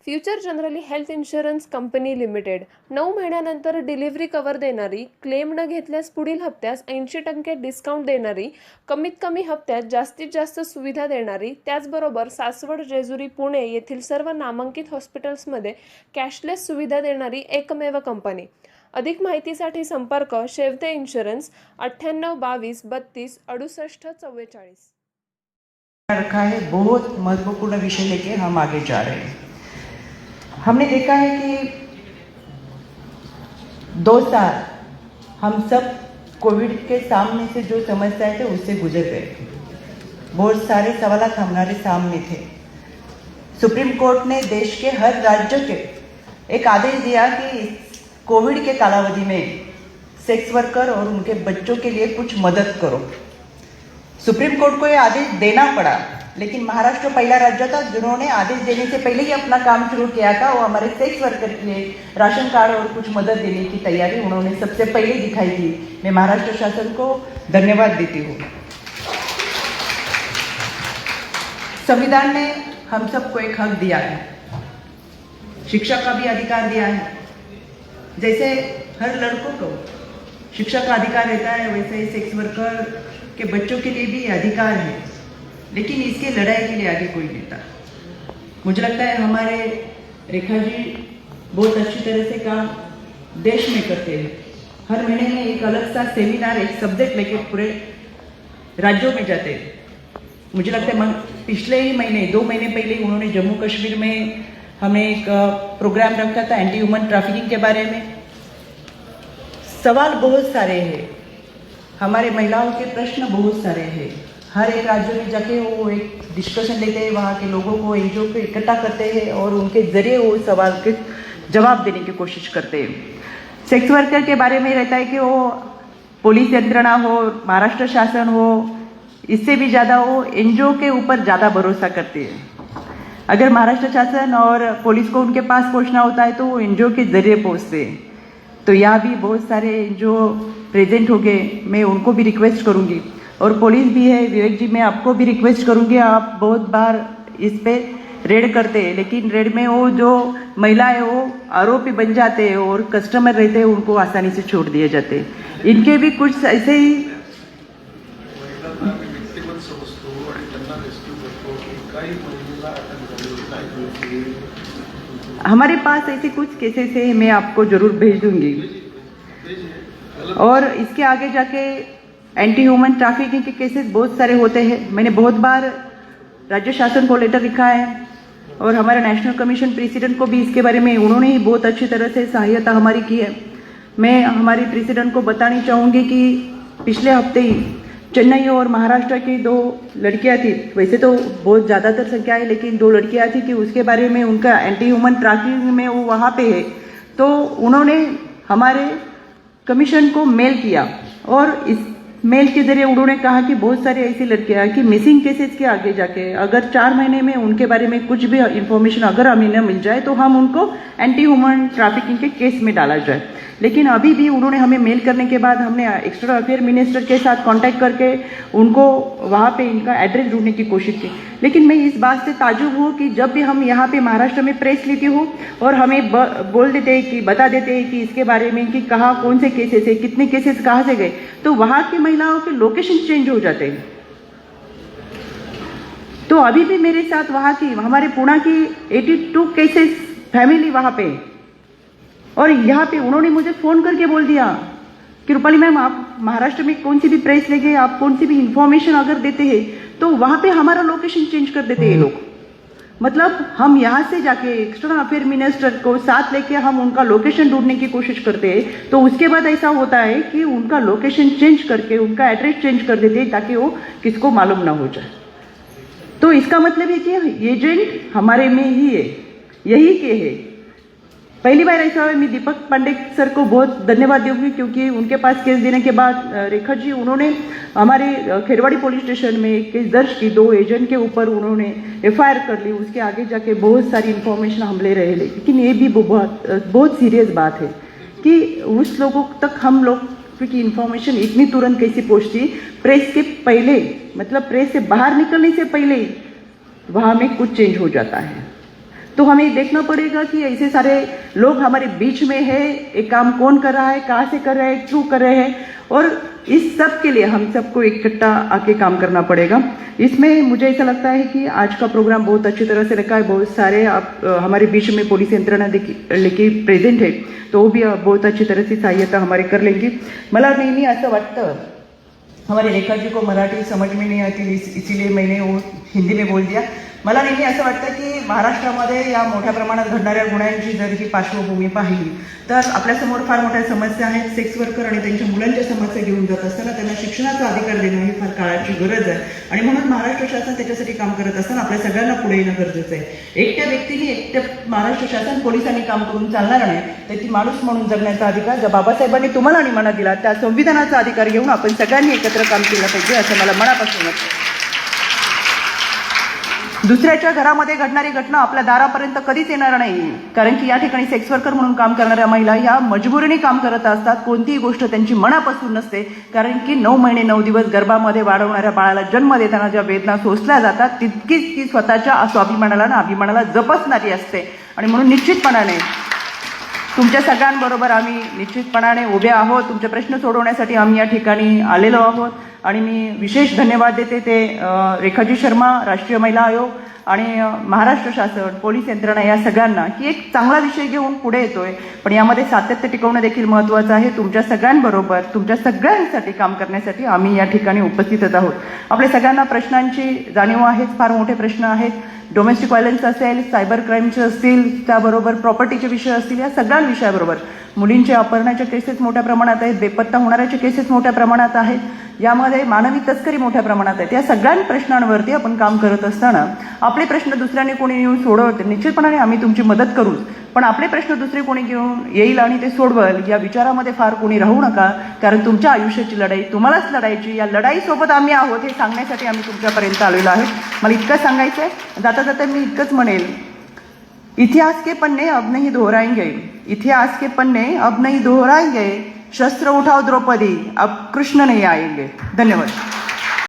Future generally health insurance company limited 9 महिन्यानंतर delivery cover देणारी, claim न घेतल्यास पुढील हप्त्यास 80% डिस्काउंट देणारी, कमीत कमी हप्त्यात जास्तीत जास्त सुविधा देणारी, त्याचबरोबर सासवड, जेजुरी, पुणे येथील सर्व नामांकित हॉस्पिटल्समध्ये कॅशलेस सुविधा देणारी एकमेव कंपनी। अधिक माहितीसाठी संपर्क शेवते इन्शुरन्स 98 22 32 68 44। रखा है, बहुत महत्वपूर्ण विषय लेके हम आगे जा रहे हैं। हमने देखा है कि 2 साल हम सब कोविड के सामने से जो समस्याएं थे उससे गुजर गए। बहुत सारे सवाल हमारे सामने थे। सुप्रीम कोर्ट ने देश के हर राज्य के एक आदेश दिया कि कोविड के कालावधि में सेक्स वर्कर और उनके बच्चों के लिए कुछ मदद करो। सुप्रीम कोर्ट को यह आदेश देना पड़ा, लेकिन महाराष्ट्र पहला राज्य था जिन्होंने आदेश देने से पहले ही अपना काम शुरू किया था। वो हमारे सेक्स वर्कर के लिए राशन कार्ड और कुछ मदद देने की तैयारी उन्होंने सबसे पहले दिखाई थी। मैं महाराष्ट्र शासन को धन्यवाद देती हूँ। संविधान ने हम सबको एक हक दिया है, शिक्षा का भी अधिकार दिया है। जैसे हर लड़कों को शिक्षा का अधिकार रहता है, वैसे ही सेक्स वर्कर के बच्चों के लिए भी अधिकार है, लेकिन इसके लड़ाई के लिए आगे कोई नहीं था। मुझे लगता है हमारे रेखा जी बहुत अच्छी तरह से काम देश में करते हैं। हर महीने में एक अलग सा सेमिनार, एक सब्जेक्ट लेके पूरे राज्यों में जाते हैं। मुझे लगता है पिछले ही महीने 2 महीने पहले उन्होंने जम्मू कश्मीर में हमें एक प्रोग्राम रखा था एंटी ह्यूमन ट्रैफिकिंग के बारे में। सवाल बहुत सारे हैं, हमारे महिलाओं के प्रश्न बहुत सारे हैं। हर एक राज्य में जाके वो एक डिस्कशन लेते हैं, वहाँ के लोगों को एनजीओ को इकट्ठा करते हैं और उनके जरिए वो सवाल के जवाब देने की कोशिश करते हैं। सेक्स वर्कर के बारे में रहता है कि वो पुलिस यंत्रणा हो, महाराष्ट्र शासन हो, इससे भी ज़्यादा वो एनजीओ के ऊपर ज़्यादा भरोसा करते हैं। अगर महाराष्ट्र शासन और पुलिस को उनके पास पहुँचना होता है तो वो एनजीओ के जरिए पहुँचते हैं। तो यहाँ भी बहुत सारे जो प्रेजेंट हो गए, मैं उनको भी रिक्वेस्ट करूँगी, और पुलिस भी है, विवेक जी मैं आपको भी रिक्वेस्ट करूँगी। आप बहुत बार इस पे रेड करते हैं, लेकिन रेड में वो जो महिला है वो आरोपी बन जाते हैं और कस्टमर रहते हैं उनको आसानी से छोड़ दिए जाते हैं। इनके भी कुछ ऐसे ही हमारे पास ऐसे कुछ केसेस है, मैं आपको जरूर भेज दूंगी। और इसके आगे जाके एंटी ह्यूमन ट्रैफिकिंग के केसेस बहुत सारे होते हैं। मैंने बहुत बार राज्य शासन को लेटर लिखा है और हमारे नेशनल कमीशन प्रेसिडेंट को भी इसके बारे में उन्होंने ही बहुत अच्छी तरह से सहायता हमारी की है। मैं हमारी प्रेसिडेंट को बतानी चाहूँगी कि पिछले हफ्ते ही चेन्नई और महाराष्ट्र की 2 लड़कियां थी, वैसे तो बहुत ज़्यादातर संख्या है, लेकिन 2 लड़कियां थी कि उसके बारे में उनका एंटी ह्यूमन ट्रैफिकिंग में वो वहाँ पे है। तो उन्होंने हमारे कमीशन को मेल किया और इस मेल के जरिए उन्होंने कहा कि बहुत सारी ऐसी लड़कियां कि मिसिंग केसेस के आगे जाके अगर 4 महीने में उनके बारे में कुछ भी इंफॉर्मेशन अगर हमें न मिल जाए तो हम उनको एंटी ह्यूमन ट्रैफिकिंग के केस में डाला जाए। लेकिन अभी भी उन्होंने हमें मेल करने के बाद हमने एक्सटर्नल अफेयर मिनिस्टर के साथ कांटेक्ट करके उनको वहाँ पे इनका एड्रेस ढूंढने की कोशिश की। लेकिन मैं इस बात से ताजुब हूँ कि जब भी हम यहाँ पे महाराष्ट्र में प्रेस लेती हूँ और हमें बोल देते हैं कि बता देते हैं कि इसके बारे में कि कहाँ कौन से केसेस है, कितने केसेस कहाँ से गए, तो वहाँ की महिलाओं के लोकेशन चेंज हो जाते हैं। तो अभी भी मेरे साथ वहाँ की हमारे पुणे की 82 केसेस फैमिली वहाँ पे, और यहाँ पे उन्होंने मुझे फ़ोन करके बोल दिया कि रूपाली मैम आप महाराष्ट्र में कौन सी भी प्रेस लेके आप कौन सी भी इंफॉर्मेशन अगर देते हैं तो वहाँ पे हमारा लोकेशन चेंज कर देते हैं लोग। मतलब हम यहाँ से जाके एक्सटर्नल अफेयर मिनिस्टर को साथ लेके हम उनका लोकेशन ढूंढने की कोशिश करते हैं, तो उसके बाद ऐसा होता है कि उनका लोकेशन चेंज करके उनका एड्रेस चेंज कर देते हैं ताकि वो किसको मालूम ना हो जाए। तो इसका मतलब है कि एजेंट हमारे में ही है, यही के है। पहली बार ऐसा हुआ। मैं दीपक पांडे सर को बहुत धन्यवाद दूंगी क्योंकि उनके पास केस देने के बाद रेखा जी उन्होंने हमारे खेरवाड़ी पुलिस स्टेशन में एक केस दर्ज की, 2 एजेंट के ऊपर उन्होंने एफआईआर कर ली। उसके आगे जाके बहुत सारी इंफॉर्मेशन हम ले रहे हैं, लेकिन ये भी बहुत सीरियस बात है कि उस लोगों तक हम लोग क्योंकि इंफॉर्मेशन इतनी तुरंत कैसे पहुँचती, प्रेस के पहले मतलब प्रेस से बाहर निकलने से पहले वहाँ में कुछ चेंज हो जाता है। तो हमें देखना पड़ेगा कि ऐसे सारे लोग हमारे बीच में है, एक काम कौन कर रहा है, कहाँ से कर रहे हैं, क्यों कर रहे हैं, और इस सब के लिए हम सबको इकट्ठा आके काम करना पड़ेगा। इसमें मुझे ऐसा लगता है कि आज का प्रोग्राम बहुत अच्छी तरह से रखा है। बहुत सारे आप हमारे बीच में पुलिस यंत्रणा लेके प्रेझेंट है, तो वो भी बहुत अच्छी तरह से सहायता हमारे कर लेंगी। मला नेहमी असं वाटतं, हमारे रेखा जी को मराठी समझ में नहीं आती, इसीलिए मैंने वो हिंदी में बोल दिया। मला नेहमी असं वाटतं की महाराष्ट्रामध्ये या मोठ्या प्रमाणात घडणाऱ्या गुन्ह्यांची जर ही पार्श्वभूमी पाहिली तर आपल्यासमोर फार मोठ्या समस्या आहेत। सेक्स वर्कर आणि त्यांच्या मुलांच्या समस्या घेऊन जात असताना त्यांना शिक्षणाचा अधिकार देणं ही फार काळाची गरज आहे आणि म्हणून महाराष्ट्र शासन त्याच्यासाठी काम करत असताना आपल्या सगळ्यांना पुढे येणं गरजेचं आहे। एकट्या व्यक्तीने, एकट्या महाराष्ट्र शासन पोलिसांनी काम करून चालणार नाही, तर ती माणूस म्हणून जगण्याचा अधिकार ज्या बाबासाहेबांनी तुम्हाला आणि मला दिला, त्या संविधानाचा अधिकार घेऊन आपण सगळ्यांनी एकत्र काम केलं पाहिजे, असं मला मनापासून वाटतं। दुसऱ्याच्या घरामध्ये घडणारी घटना आपल्या दारापर्यंत कधीच येणार नाही, कारण की या ठिकाणी सेक्स वर्कर म्हणून काम करणाऱ्या महिला ह्या मजबुरीने काम करत असतात। कोणतीही गोष्ट त्यांची मनापासून नसते, कारण की 9 महिने 9 दिवस गर्भामध्ये वाढवणाऱ्या बाळाला जन्म देताना ज्या वेदना सोसल्या जातात, तितकीच ती स्वतःच्या स्वाभिमानाला आणि अभिमानाला जपसणारी असते। आणि म्हणून निश्चितपणाने तुमच्या सगळ्यांबरोबर आम्ही निश्चितपणाने उभे आहोत। तुमचे प्रश्न सोडवण्यासाठी आम्ही या ठिकाणी आलेलो आहोत आणि मी विशेष धन्यवाद देते ते रेखाजी शर्मा, राष्ट्रीय महिला आयोग आणि महाराष्ट्र शासन, पोलीस यंत्रणा या सगळ्यांना, की एक चांगला विषय घेऊन पुढे येतोय, पण यामध्ये सातत्य टिकवणं देखील महत्त्वाचं आहे। तुमच्या सगळ्यांबरोबर, तुमच्या सगळ्यांसाठी काम करण्यासाठी आम्ही या ठिकाणी उपस्थितच आहोत। आपल्या सगळ्यांना प्रश्नांची जाणीव आहेच, फार मोठे प्रश्न आहेत। डोमेस्टिक व्हायलन्स असेल, सायबर क्राईमचे असतील, त्याबरोबर प्रॉपर्टीचे विषय असतील, या सगळ्या विषयाबरोबर मुलींचे अपहरणाचे केसेस मोठ्या प्रमाणात आहेत, बेपत्ता होणाऱ्याचे केसेस मोठ्या प्रमाणात आहेत, यामध्ये मानवी तस्करी मोठ्या प्रमाणात आहेत। या सगळ्या प्रश्नांवरती आपण काम करत असताना आपले प्रश्न दुसऱ्याने कोणी येऊन सोडवत, निश्चितपणाने आम्ही तुमची मदत करू, पण आपले प्रश्न दुसरे कोणी घेऊन येईल आणि ते सोडवल या विचारामध्ये फार कोणी राहू नका, कारण तुमच्या आयुष्याची लढाई तुम्हालाच लढायची। या लढाईसोबत आम्ही आहोत हे सांगण्यासाठी आम्ही तुमच्यापर्यंत आलेलो आहे। मला इतकं सांगायचं आहे, जाता जाता मी इतकंच म्हणेल, इतिहास के पन्ने अब नहीं दोहराएंगे, इतिहास के पन्ने अब नहीं दोहराएंगे, शस्त्र उठाओ द्रौपदी, अब कृष्ण नहीं आएंगे। धन्यवाद।